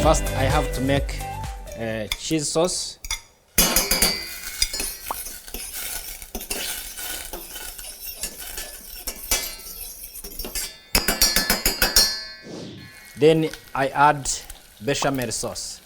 First, I have to make cheese sauce. Then I add bechamel sauce.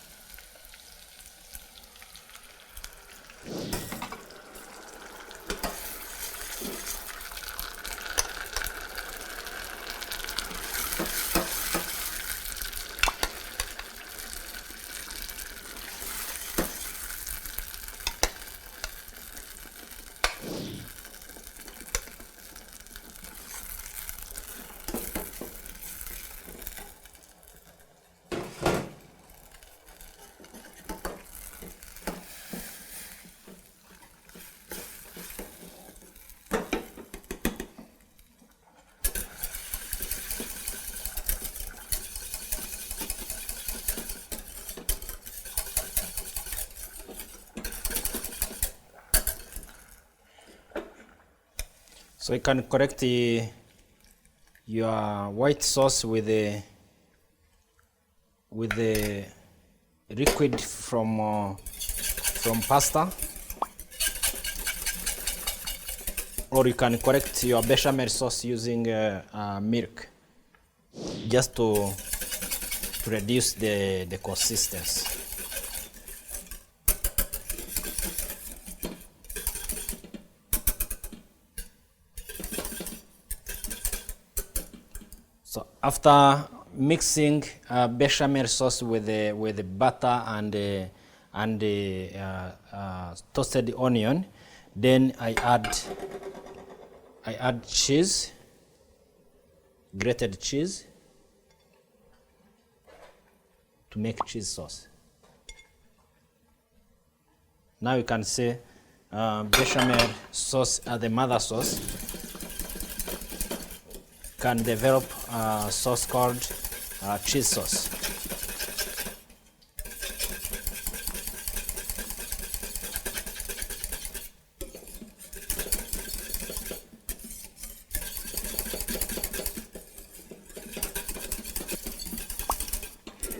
So you can correct your white sauce with the liquid from pasta, or you can correct your bechamel sauce using milk, just to reduce the consistency. So after mixing bechamel sauce with the butter and toasted onion, then I add cheese, grated cheese, to make cheese sauce. Now you can see bechamel sauce as the mother sauce can develop a sauce called cheese sauce.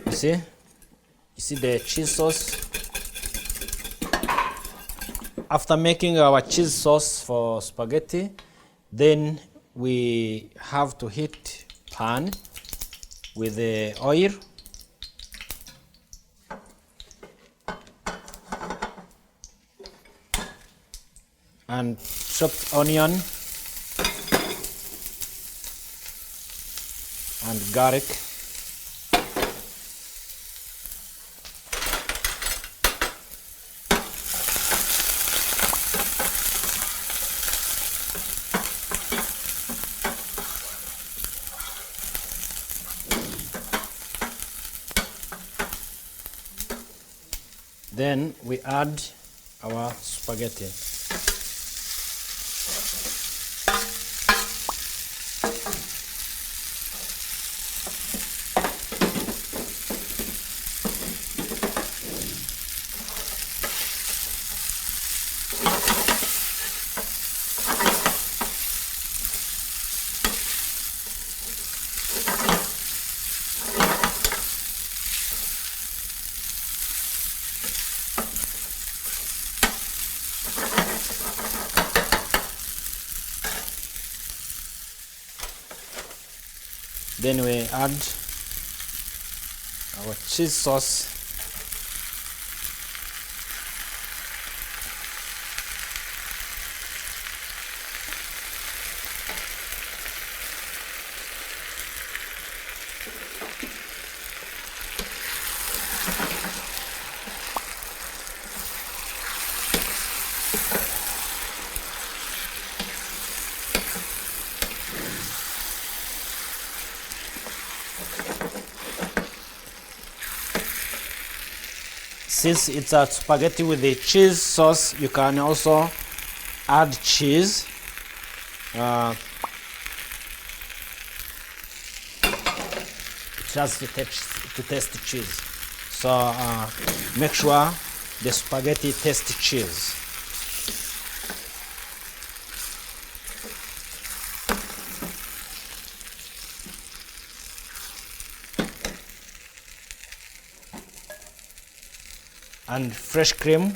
You see the cheese sauce. After making our cheese sauce for spaghetti, then we have to heat pan with the oil and chopped onion and garlic. Then we add our spaghetti. Then we add our cheese sauce. Since it's a spaghetti with the cheese sauce, you can also add cheese. Just to taste cheese. So make sure the spaghetti tastes cheese. and fresh cream.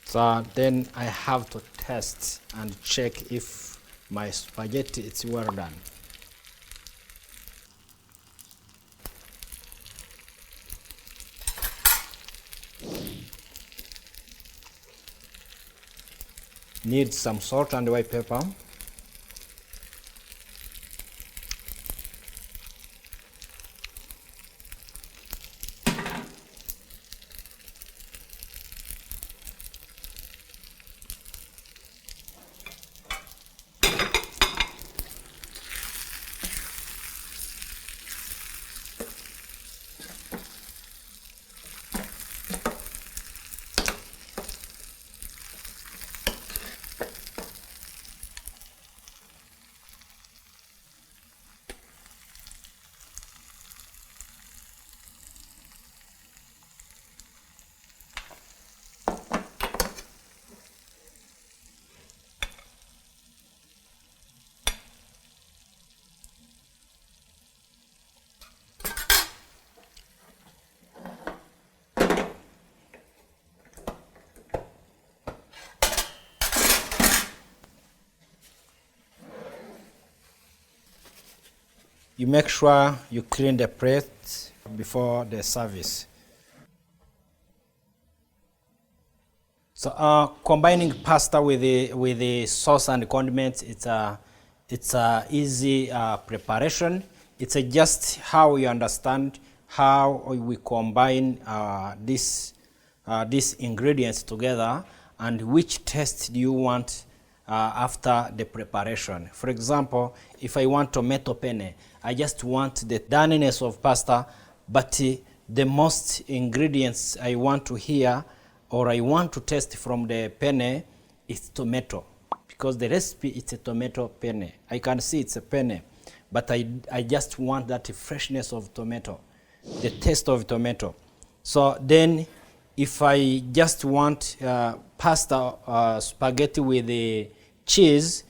So then I have to test and check if my spaghetti is well done. Need some salt and white pepper. You make sure you clean the plate before the service. So combining pasta with the sauce and condiments, it's a easy preparation. It's just how you understand how we combine these ingredients together and which taste do you want after the preparation. For example, if I want tomato penne, I just want the doneness of pasta, but the most ingredients I want to hear or I want to taste from the penne is tomato, because the recipe is a tomato penne. I can see it's a penne, but I just want that freshness of tomato, the taste of tomato. So then if I just want pasta, spaghetti with the cheese,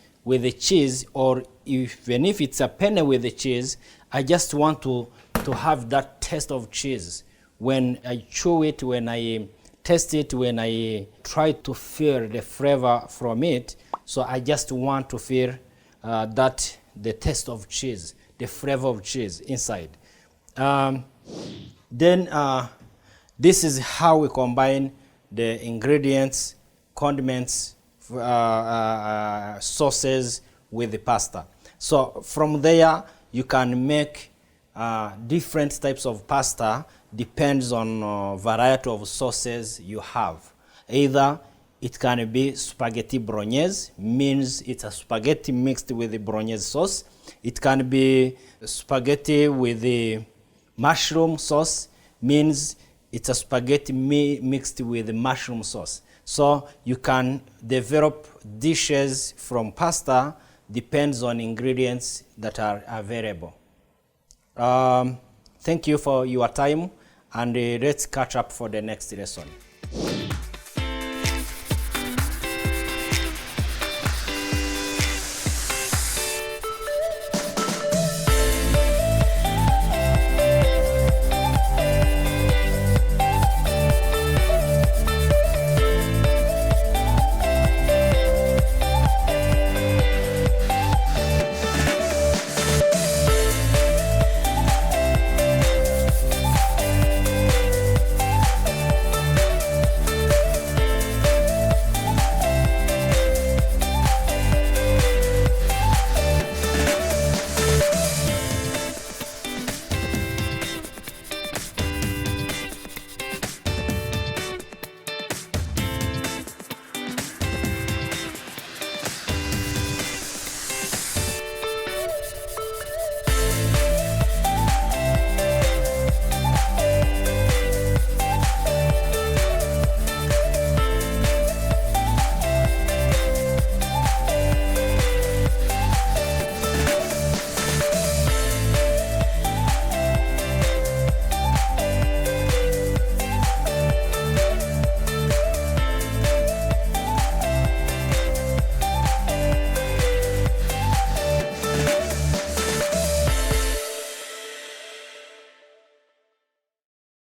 or even if it's a penne with the cheese, I just want to have that taste of cheese. When I chew it, when I taste it, when I try to feel the flavor from it, so I just want to feel that the taste of cheese, the flavor of cheese inside. Then this is how we combine the ingredients, condiments, sauces with the pasta. So from there, you can make different types of pasta, depends on variety of sauces you have. Either it can be spaghetti bolognese, means it's a spaghetti mixed with the bolognese sauce. It can be spaghetti with the mushroom sauce, means it's a spaghetti mixed with the mushroom sauce. So you can develop dishes from pasta, depends on ingredients that are available. Thank you for your time, and let's catch up for the next lesson.